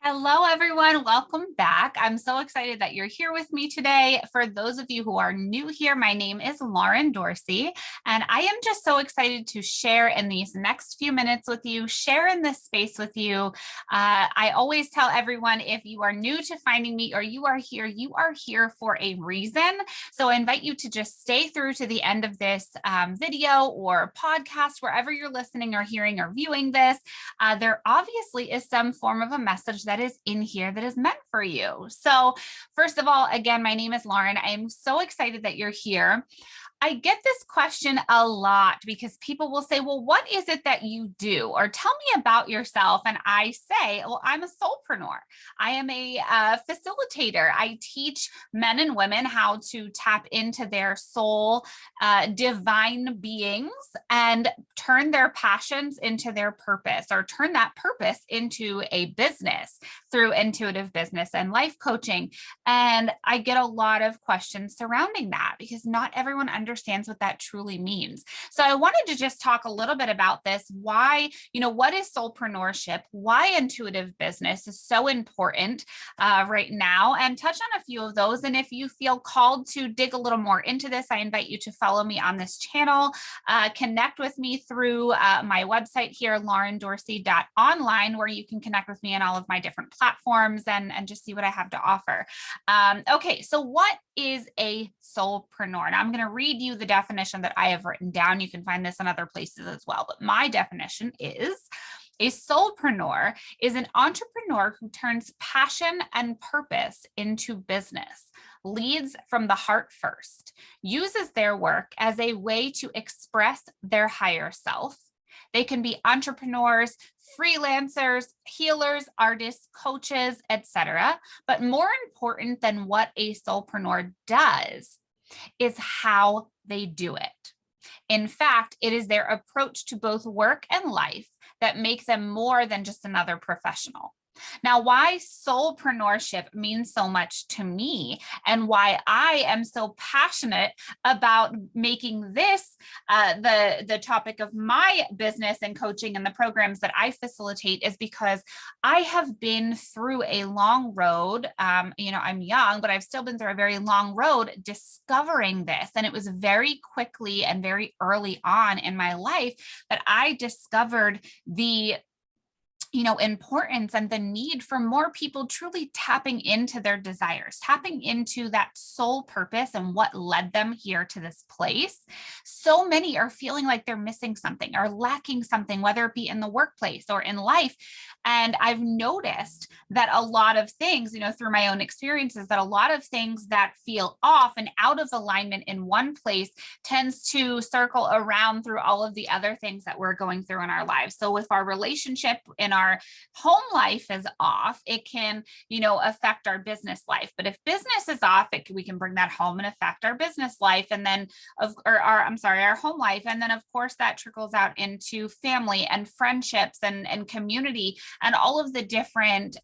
Hello, everyone. Welcome back. I'm so excited that you're here with me today. For those of you who are new here, my name is Lauren Dorsey, and I am just so excited to share in these next few minutes with you, share in this space with you. I always tell everyone, if you are new to finding me or you are here for a reason. So I invite you to just stay through to the end of this video or podcast, wherever you're listening or hearing or viewing this. There obviously is some form of a message that is in here that is meant for you. So first of all, again, my name is Lauren. I am so excited that you're here. I get this question a lot because people will say, well, what is it that you do? Or tell me about yourself. And I say, well, I'm a soulpreneur. I am a facilitator. I teach men and women how to tap into their soul, divine beings, and turn their passions into their purpose, or turn that purpose into a business through intuitive business and life coaching. And I get a lot of questions surrounding that because not everyone understands what that truly means. So I wanted to just talk a little bit about this. Why, what is soulpreneurship? Why intuitive business is so important right now, and touch on a few of those. And if you feel called to dig a little more into this, I invite you to follow me on this channel, connect with me through my website here, laurendorsey.online, where you can connect with me on all of my different platforms and just see what I have to offer. Okay, so what is a soulpreneur? And I'm going to read you the definition that I have written down. You can find this in other places as well, but my definition is: a soulpreneur is an entrepreneur who turns passion and purpose into business, leads from the heart first, uses their work as a way to express their higher self. They can be entrepreneurs, freelancers, healers, artists, coaches, etc. But more important than what a soulpreneur does is how they do it. In fact, it is their approach to both work and life that makes them more than just another professional. Now, why soulpreneurship means so much to me and why I am so passionate about making this the topic of my business and coaching and the programs that I facilitate is because I have been through a long road. I'm young, but I've still been through a very long road discovering this. And it was very quickly and very early on in my life that I discovered the importance and the need for more people truly tapping into their desires, tapping into that soul purpose and what led them here to this place. So many are feeling like they're missing something or lacking something, whether it be in the workplace or in life. And I've noticed that a lot of things, through my own experiences, that a lot of things that feel off and out of alignment in one place tends to circle around through all of the other things that we're going through in our lives. So if our relationship in our home life is off, it can, affect our business life. But if business is off, we can bring that home and affect our business life. And then our home life. And then of course that trickles out into family and friendships and community and all of the different,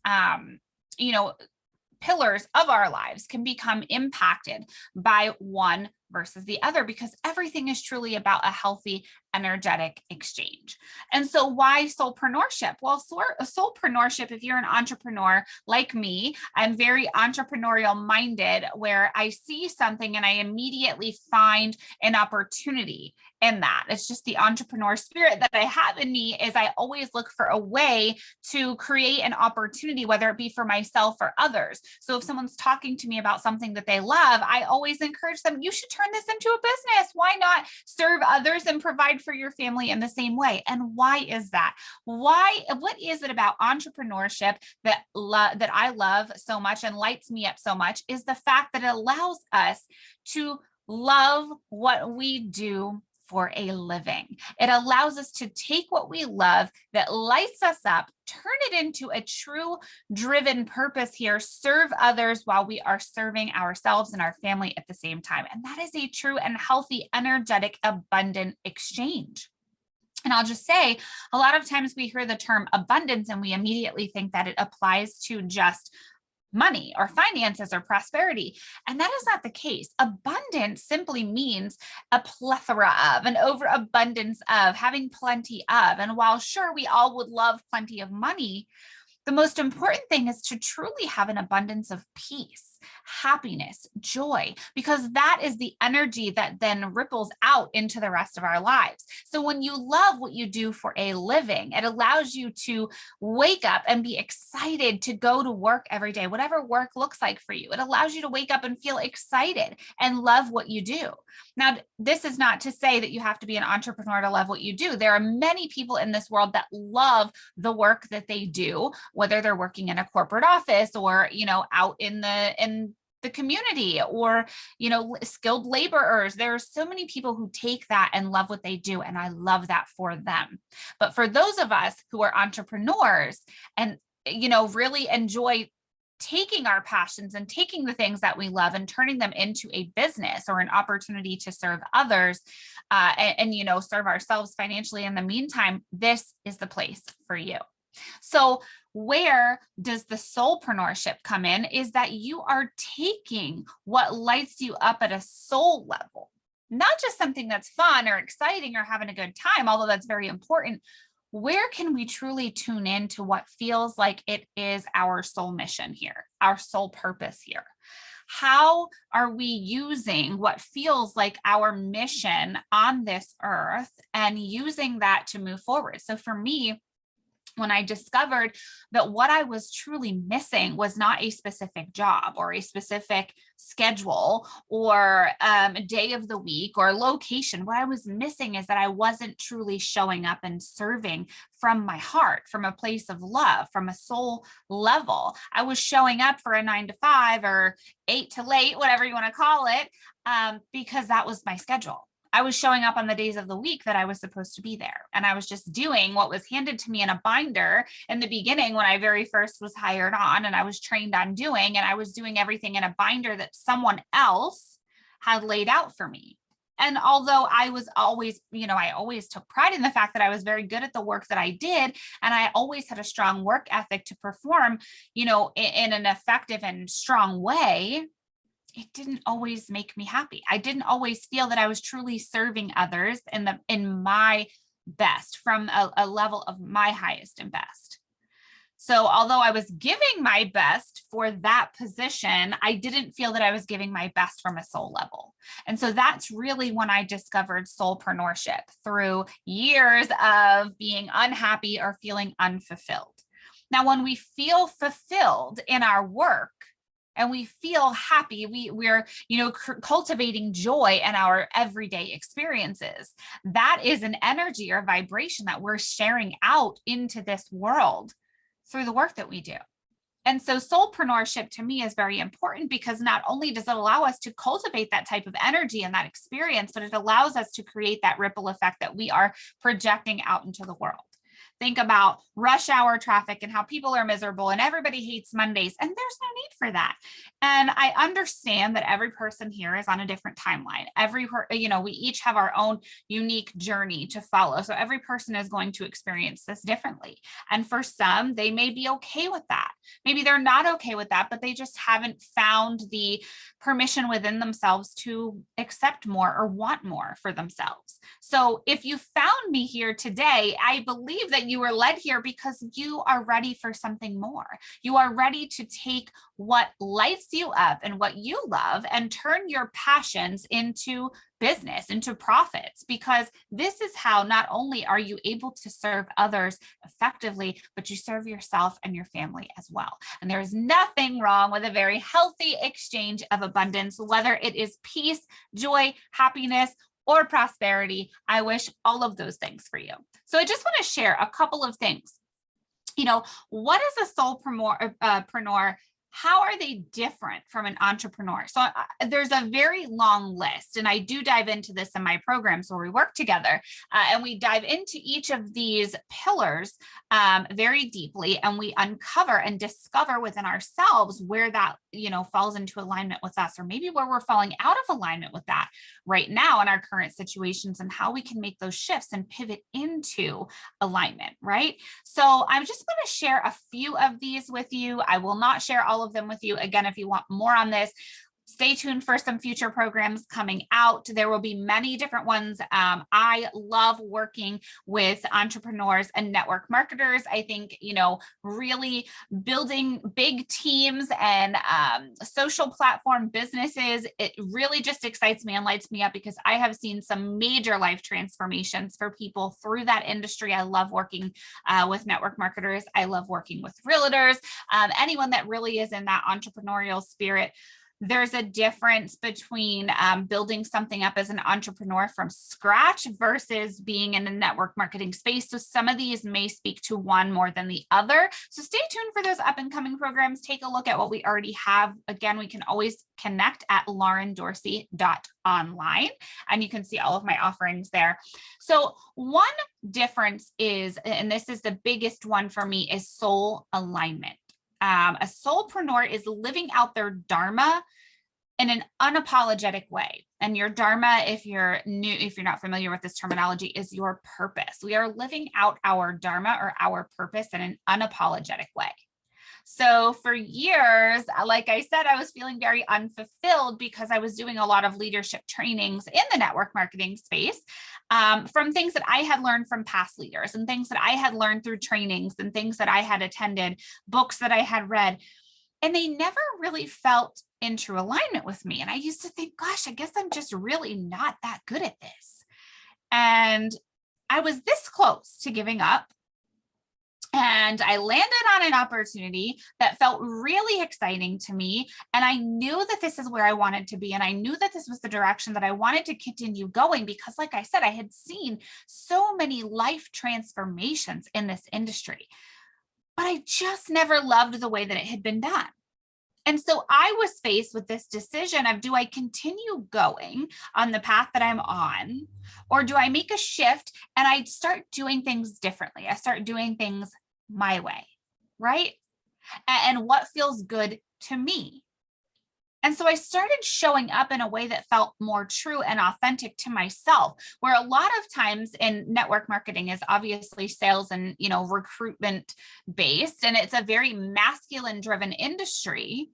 pillars of our lives can become impacted by one versus the other, because everything is truly about a healthy, energetic exchange. And so why soulpreneurship? Well, soulpreneurship, if you're an entrepreneur like me, I'm very entrepreneurial minded, where I see something and I immediately find an opportunity in that. It's just the entrepreneur spirit that I have in me, is I always look for a way to create an opportunity, whether it be for myself or others. So if someone's talking to me about something that they love, I always encourage them, you should turn this into a business. Why not serve others and provide for your family in the same way? And why is that? What is it about entrepreneurship that I love so much and lights me up so much, is the fact that it allows us to love what we do for a living. It allows us to take what we love that lights us up, turn it into a true driven purpose here, serve others while we are serving ourselves and our family at the same time. And that is a true and healthy, energetic, abundant exchange. And I'll just say, a lot of times we hear the term abundance and we immediately think that it applies to just money or finances or prosperity. And that is not the case. Abundance simply means a plethora of, an overabundance of, having plenty of. And while sure, we all would love plenty of money, The most important thing is to truly have an abundance of peace, happiness, joy, because that is the energy that then ripples out into the rest of our lives. So when you love what you do for a living, it allows you to wake up and be excited to go to work every day, whatever work looks like for you. It allows you to wake up and feel excited and love what you do. Now, this is not to say that you have to be an entrepreneur to love what you do. There are many people in this world that love the work that they do, whether they're working in a corporate office or, out in the community or, skilled laborers. There are so many people who take that and love what they do. And I love that for them. But for those of us who are entrepreneurs and, really enjoy taking our passions and taking the things that we love and turning them into a business or an opportunity to serve others and serve ourselves financially in the meantime, this is the place for you. So where does the soulpreneurship come in is that you are taking what lights you up at a soul level, not just something that's fun or exciting or having a good time, although that's very important. Where can we truly tune in to what feels like it is our soul mission here, our soul purpose here? How are we using what feels like our mission on this earth and using that to move forward? So for me, when I discovered that what I was truly missing was not a specific job or a specific schedule or a day of the week or location, what I was missing is that I wasn't truly showing up and serving from my heart, from a place of love, from a soul level. I was showing up for a 9 to 5 or 8 to late, whatever you want to call it, because that was my schedule. I was showing up on the days of the week that I was supposed to be there. And I was just doing what was handed to me in a binder in the beginning when I very first was hired on and I was trained on doing, and I was doing everything in a binder that someone else had laid out for me. And although I was always, I always took pride in the fact that I was very good at the work that I did, and I always had a strong work ethic to perform, in an effective and strong way, it didn't always make me happy. I didn't always feel that I was truly serving others in my best, from a level of my highest and best. So although I was giving my best for that position, I didn't feel that I was giving my best from a soul level. And so that's really when I discovered soulpreneurship, through years of being unhappy or feeling unfulfilled. Now, when we feel fulfilled in our work, and we feel happy, we're cultivating joy in our everyday experiences. That is an energy or vibration that we're sharing out into this world through the work that we do. And so soulpreneurship to me is very important, because not only does it allow us to cultivate that type of energy and that experience, but it allows us to create that ripple effect that we are projecting out into the world. Think about rush hour traffic and how people are miserable and everybody hates Mondays, and there's no need for that. And I understand that every person here is on a different timeline. We each have our own unique journey to follow. So every person is going to experience this differently. And for some, they may be okay with that. Maybe they're not okay with that, but they just haven't found the permission within themselves to accept more or want more for themselves. So if you found me here today, I believe that you were led here because you are ready for something more. You are ready to take what lights you up and what you love and turn your passions into business, into profits, because this is how not only are you able to serve others effectively, but you serve yourself and your family as well. And there is nothing wrong with a very healthy exchange of abundance, whether it is peace, joy, happiness, or prosperity. I wish all of those things for you. So I just want to share a couple of things. What is a soulpreneur? How are they different from an entrepreneur? So there's a very long list, and I do dive into this in my programs where we work together, and we dive into each of these pillars very deeply, and we uncover and discover within ourselves where that falls into alignment with us, or maybe where we're falling out of alignment with that right now in our current situations, and how we can make those shifts and pivot into alignment, right? So I'm just going to share a few of these with you. I will not share all of them with you. Again, if you want more on this, Stay tuned for some future programs coming out. There will be many different ones. I love working with entrepreneurs and network marketers. I think, really building big teams and social platform businesses, it really just excites me and lights me up because I have seen some major life transformations for people through that industry. I love working with network marketers. I love working with realtors, anyone that really is in that entrepreneurial spirit. There's a difference between building something up as an entrepreneur from scratch versus being in the network marketing space. So some of these may speak to one more than the other. So stay tuned for those up and coming programs. Take a look at what we already have. Again, we can always connect at laurendorsey.online, and you can see all of my offerings there. So one difference is, and this is the biggest one for me, is soul alignment. A soulpreneur is living out their dharma in an unapologetic way. And your dharma, if you're not familiar with this terminology, is your purpose. We are living out our dharma or our purpose in an unapologetic way. So for years, like I said, I was feeling very unfulfilled because I was doing a lot of leadership trainings in the network marketing space from things that I had learned from past leaders and things that I had learned through trainings and things that I had attended, books that I had read, and they never really felt in true alignment with me. And I used to think, gosh, I guess I'm just really not that good at this. And I was this close to giving up. And I landed on an opportunity that felt really exciting to me. And I knew that this is where I wanted to be. And I knew that this was the direction that I wanted to continue going because, like I said, I had seen so many life transformations in this industry, but I just never loved the way that it had been done. And so I was faced with this decision of, do I continue going on the path that I'm on, or do I make a shift and I start doing things differently? I start doing things my way, right? And what feels good to me. And so I started showing up in a way that felt more true and authentic to myself, where a lot of times in network marketing is obviously sales and, recruitment based, and it's a very masculine driven industry.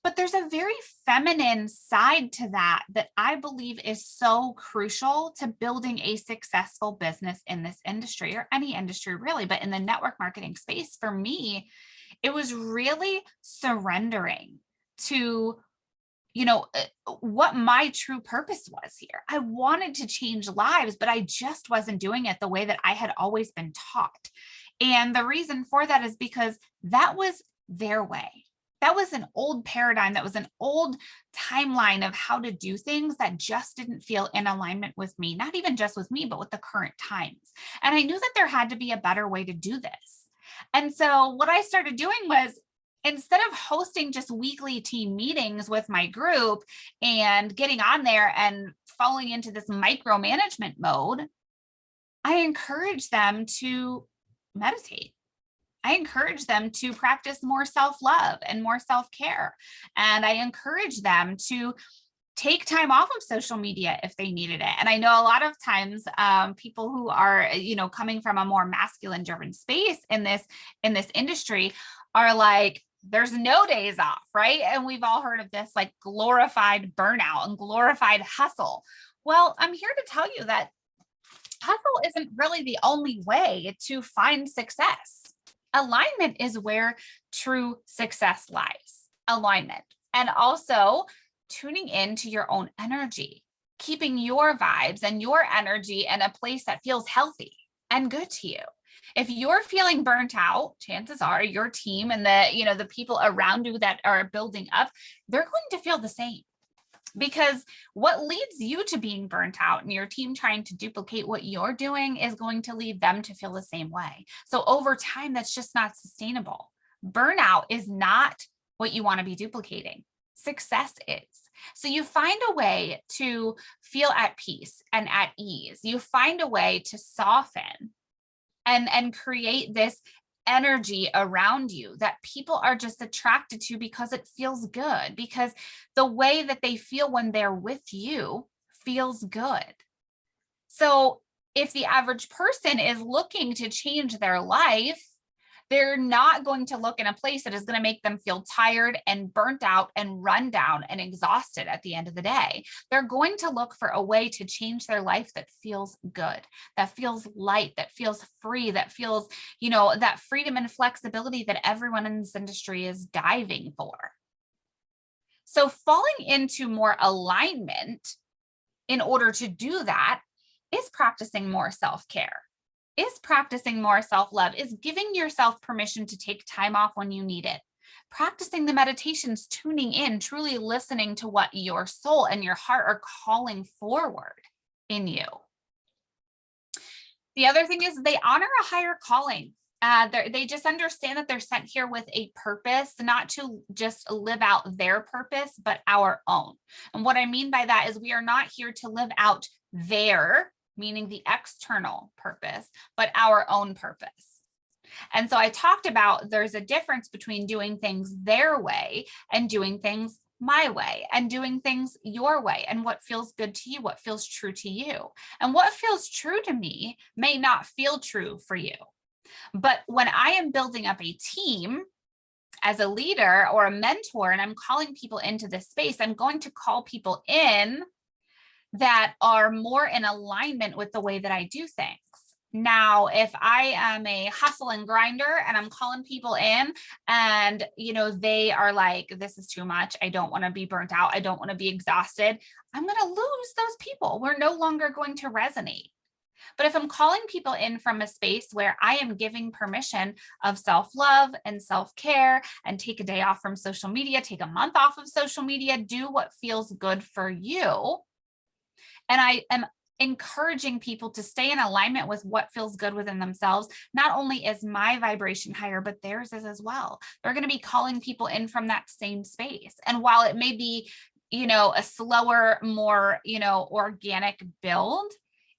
But there's a very feminine side to that I believe is so crucial to building a successful business in this industry, or any industry really, but in the network marketing space, for me, it was really surrendering to, what my true purpose was here. I wanted to change lives, but I just wasn't doing it the way that I had always been taught. And the reason for that is because that was their way. That was an old paradigm. That was an old timeline of how to do things that just didn't feel in alignment with me, not even just with me, but with the current times. And I knew that there had to be a better way to do this. And so what I started doing was, instead of hosting just weekly team meetings with my group and getting on there and falling into this micromanagement mode, I encouraged them to meditate. I encourage them to practice more self-love and more self-care. And I encourage them to take time off of social media if they needed it. And I know a lot of times people who are, coming from a more masculine driven space in this industry are like, there's no days off, right? And we've all heard of this like glorified burnout and glorified hustle. Well, I'm here to tell you that hustle isn't really the only way to find success. Alignment is where true success lies. Alignment. And also tuning into your own energy, keeping your vibes and your energy in a place that feels healthy and good to you. If you're feeling burnt out, chances are your team and the people around you that are building up, they're going to feel the same. Because what leads you to being burnt out and your team trying to duplicate what you're doing is going to lead them to feel the same way. So over time, that's just not sustainable. Burnout is not what you want to be duplicating. Success is. So you find a way to feel at peace and at ease. You find a way to soften and create this energy around you that people are just attracted to because it feels good, because the way that they feel when they're with you feels good. So if the average person is looking to change their life, They're not going to look in a place that is going to make them feel tired and burnt out and run down and exhausted at the end of the day. They're going to look for a way to change their life that feels good, that feels light, that feels free, that feels, that freedom and flexibility that everyone in this industry is diving for. So falling into more alignment in order to do that is practicing more self-care. Is practicing more self-love, is giving yourself permission to take time off when you need it. Practicing the meditations, tuning in, truly listening to what your soul and your heart are calling forward in you. The other thing is they honor a higher calling. They just understand that they're sent here with a purpose, not to just live out their purpose, but our own. And what I mean by that is we are not here to live out their, meaning the external purpose, but our own purpose. And so I talked about there's a difference between doing things their way and doing things my way, and doing things your way, and what feels good to you, what feels true to you. And what feels true to me may not feel true for you. But when I am building up a team as a leader or a mentor, and I'm calling people into this space, I'm going to call people in that are more in alignment with the way that I do things. Now, if I am a hustle and grinder and I'm calling people in and, they are like, this is too much, I don't want to be burnt out, I don't want to be exhausted, I'm going to lose those people. We're no longer going to resonate. But if I'm calling people in from a space where I am giving permission of self-love and self-care, and take a day off from social media, take a month off of social media, do what feels good for you. And I am encouraging people to stay in alignment with what feels good within themselves. Not only is my vibration higher, but theirs is as well. They're going to be calling people in from that same space. And while it may be, a slower, more, organic build,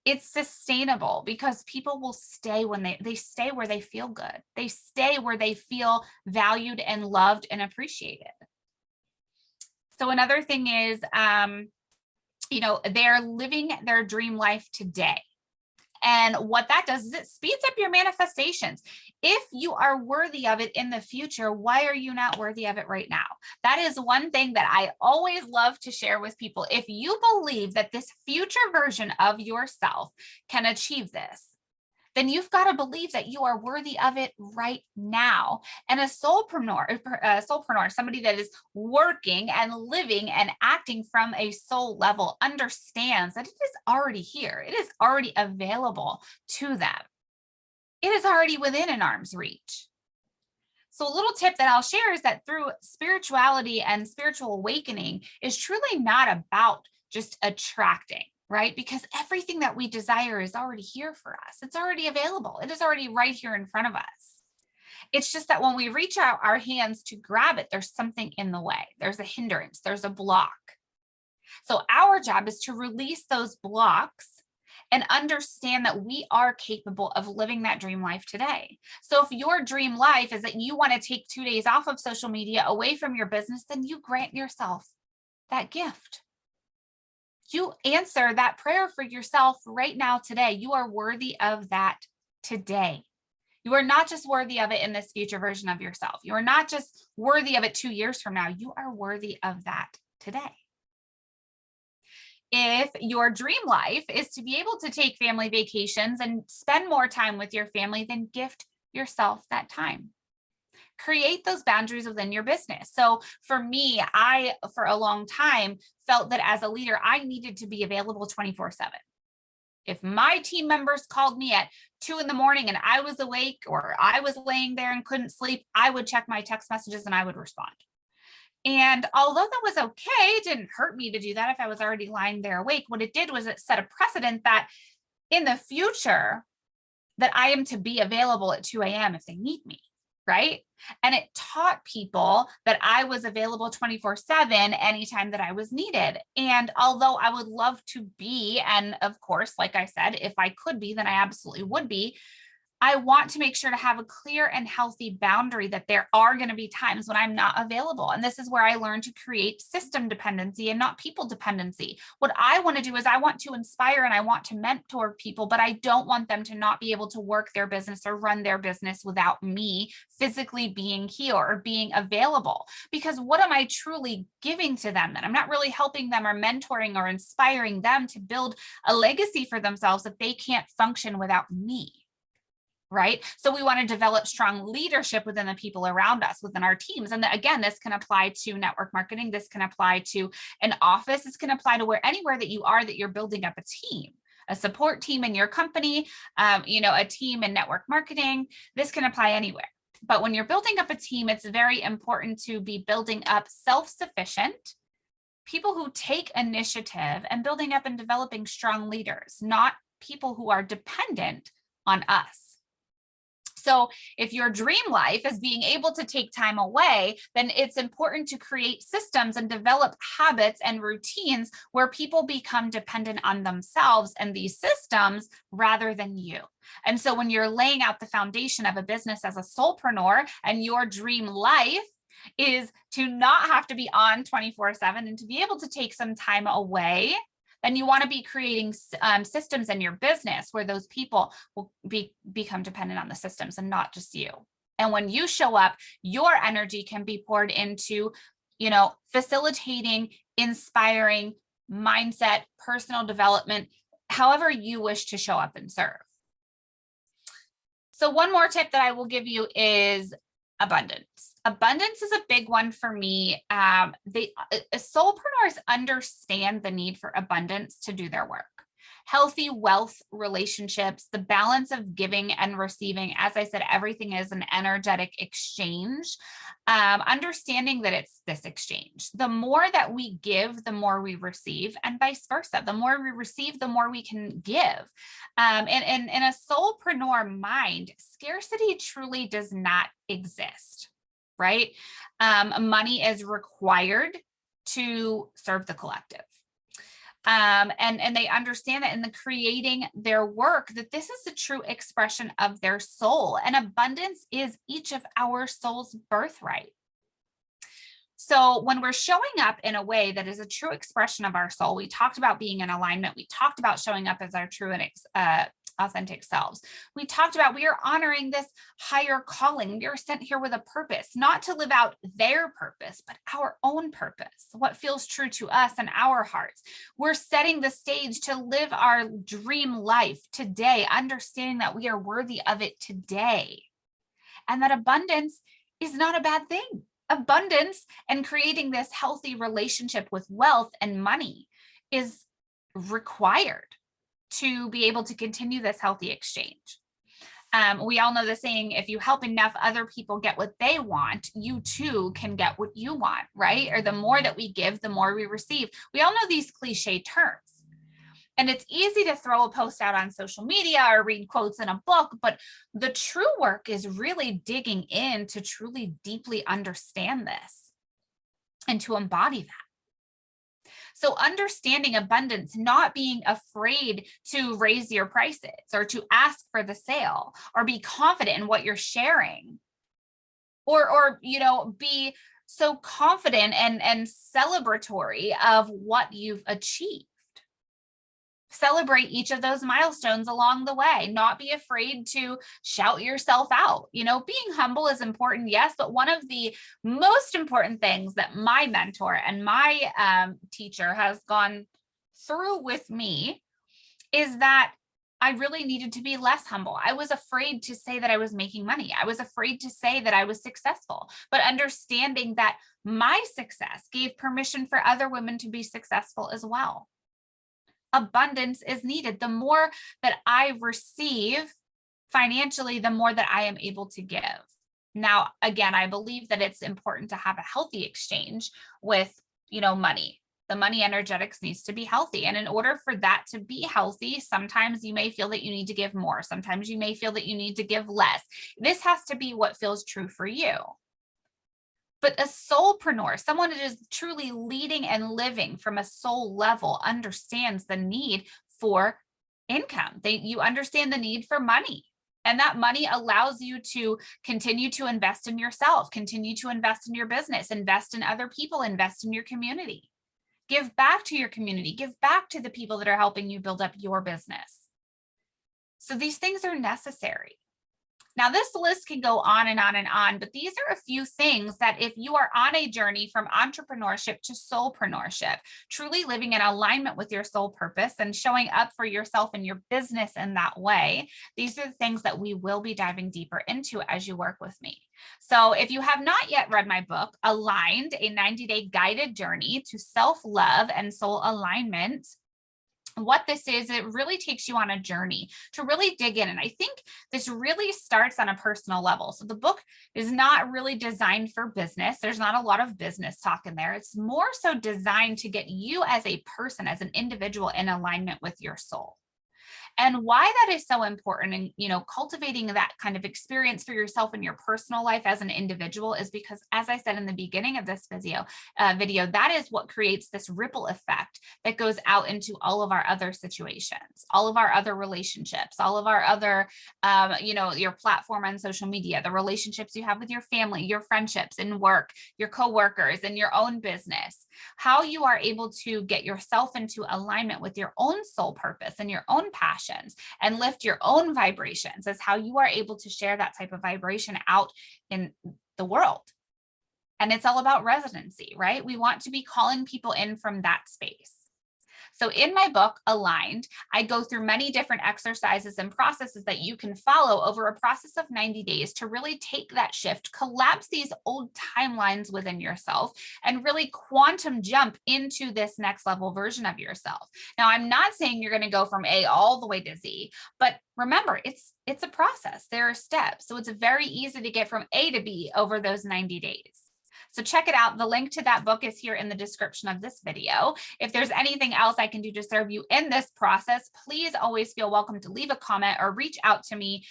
it's sustainable because people will stay when they stay where they feel good. They stay where they feel valued and loved and appreciated. So another thing is, they're living their dream life today. And what that does is it speeds up your manifestations. If you are worthy of it in the future, why are you not worthy of it right now? That is one thing that I always love to share with people. If you believe that this future version of yourself can achieve this, then you've got to believe that you are worthy of it right now. And a soulpreneur, somebody that is working and living and acting from a soul level, understands that it is already here. It is already available to them. It is already within an arm's reach. So a little tip that I'll share is that through spirituality and spiritual awakening is truly not about just attracting, right? Because everything that we desire is already here for us. It's already available. It is already right here in front of us. It's just that when we reach out our hands to grab it, there's something in the way. There's a hindrance. There's a block. So our job is to release those blocks and understand that we are capable of living that dream life today. So if your dream life is that you want to take 2 days off of social media, away from your business, then you grant yourself that gift. You answer that prayer for yourself right now today. You are worthy of that today. You are not just worthy of it in this future version of yourself. You are not just worthy of it 2 years from now. You are worthy of that today. If your dream life is to be able to take family vacations and spend more time with your family, then gift yourself that time. Create those boundaries within your business. So for me, I, for a long time, felt that as a leader, I needed to be available 24/7. If my team members called me at 2 in the morning and I was awake or I was laying there and couldn't sleep, I would check my text messages and I would respond. And although that was okay, it didn't hurt me to do that if I was already lying there awake. What it did was it set a precedent that in the future, that I am to be available at 2 a.m. if they need me. Right? And it taught people that I was available 24/7 anytime that I was needed. And although I would love to be, and of course, like I said, if I could be, then I absolutely would be, I want to make sure to have a clear and healthy boundary that there are going to be times when I'm not available. And this is where I learned to create system dependency and not people dependency. What I want to do is I want to inspire and I want to mentor people, but I don't want them to not be able to work their business or run their business without me physically being here or being available. Because what am I truly giving to them then? I'm not really helping them or mentoring or inspiring them to build a legacy for themselves if they can't function without me. Right? So we want to develop strong leadership within the people around us, within our teams. And again, this can apply to network marketing. This can apply to an office. This can apply to anywhere that you are, that you're building up a team, a support team in your company, a team in network marketing. This can apply anywhere. But when you're building up a team, it's very important to be building up self-sufficient people who take initiative and building up and developing strong leaders, not people who are dependent on us. So if your dream life is being able to take time away, then it's important to create systems and develop habits and routines where people become dependent on themselves and these systems rather than you. And so when you're laying out the foundation of a business as a soulpreneur, and your dream life is to not have to be on 24/7 and to be able to take some time away, then you want to be creating systems in your business where those people will become dependent on the systems and not just you. And when you show up, your energy can be poured into, facilitating, inspiring, mindset, personal development, however you wish to show up and serve. So one more tip that I will give you is abundance. Abundance is a big one for me. Soulpreneurs understand the need for abundance to do their work. Healthy wealth relationships, the balance of giving and receiving. As I said, everything is an energetic exchange. Understanding that it's this exchange. The more that we give, the more we receive, and vice versa. The more we receive, the more we can give. And in a soulpreneur mind, scarcity truly does not exist, right? Money is required to serve the collective. And they understand that in the creating their work, that this is the true expression of their soul, and abundance is each of our soul's birthright. So when we're showing up in a way that is a true expression of our soul, we talked about being in alignment. We talked about showing up as our true and authentic selves. We talked about we are honoring this higher calling. We are sent here with a purpose, not to live out their purpose, but our own purpose, what feels true to us and our hearts. We're setting the stage to live our dream life today, understanding that we are worthy of it today, and that abundance is not a bad thing. Abundance and creating this healthy relationship with wealth and money is required to be able to continue this healthy exchange. We all know the saying, if you help enough other people get what they want, you too can get what you want, right? Or the more that we give, the more we receive. We all know these cliche terms. And it's easy to throw a post out on social media or read quotes in a book, but the true work is really digging in to truly deeply understand this and to embody that. So understanding abundance, not being afraid to raise your prices or to ask for the sale or be confident in what you're sharing, or be so confident and celebratory of what you've achieved. Celebrate each of those milestones along the way, not be afraid to shout yourself out. Being humble is important, yes, but one of the most important things that my mentor and my teacher has gone through with me is that I really needed to be less humble. I was afraid to say that I was making money. I was afraid to say that I was successful, but understanding that my success gave permission for other women to be successful as well. Abundance is needed. The more that I receive financially, the more that I am able to give. Now, again, I believe that it's important to have a healthy exchange with, money. The money energetics needs to be healthy. And in order for that to be healthy, sometimes you may feel that you need to give more. Sometimes you may feel that you need to give less. This has to be what feels true for you. But a soulpreneur, someone that is truly leading and living from a soul level, understands the need for income. You understand the need for money. And that money allows you to continue to invest in yourself, continue to invest in your business, invest in other people, invest in your community. Give back to your community, give back to the people that are helping you build up your business. So these things are necessary. Now, this list can go on and on and on, but these are a few things that if you are on a journey from entrepreneurship to soulpreneurship, truly living in alignment with your soul purpose and showing up for yourself and your business in that way, these are the things that we will be diving deeper into as you work with me. So if you have not yet read my book, Aligned, a 90-day guided journey to self-love and soul alignment, what this is, it really takes you on a journey to really dig in. And I think this really starts on a personal level. So the book is not really designed for business. There's not a lot of business talk in there. It's more so designed to get you as a person, as an individual, in alignment with your soul. And why that is so important, and cultivating that kind of experience for yourself in your personal life as an individual, is because, as I said in the beginning of this video, that is what creates this ripple effect that goes out into all of our other situations, all of our other relationships, all of our other, your platform on social media, the relationships you have with your family, your friendships in work, your coworkers, and your own business. How you are able to get yourself into alignment with your own soul purpose and your own passion and lift your own vibrations is how you are able to share that type of vibration out in the world. And it's all about resonancy, right? We want to be calling people in from that space. So in my book, Aligned, I go through many different exercises and processes that you can follow over a process of 90 days to really take that shift, collapse these old timelines within yourself, and really quantum jump into this next level version of yourself. Now, I'm not saying you're going to go from A all the way to Z, but remember, it's a process. There are steps. So it's very easy to get from A to B over those 90 days. So check it out. The link to that book is here in the description of this video. If there's anything else I can do to serve you in this process, please always feel welcome to leave a comment or reach out to me.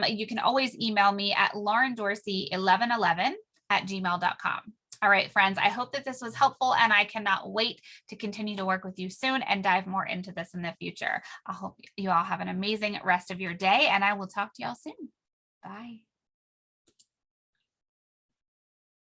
You can always email me at laurendorsey1111@gmail.com. All right, friends, I hope that this was helpful, and I cannot wait to continue to work with you soon and dive more into this in the future. I hope you all have an amazing rest of your day, and I will talk to y'all soon. Bye.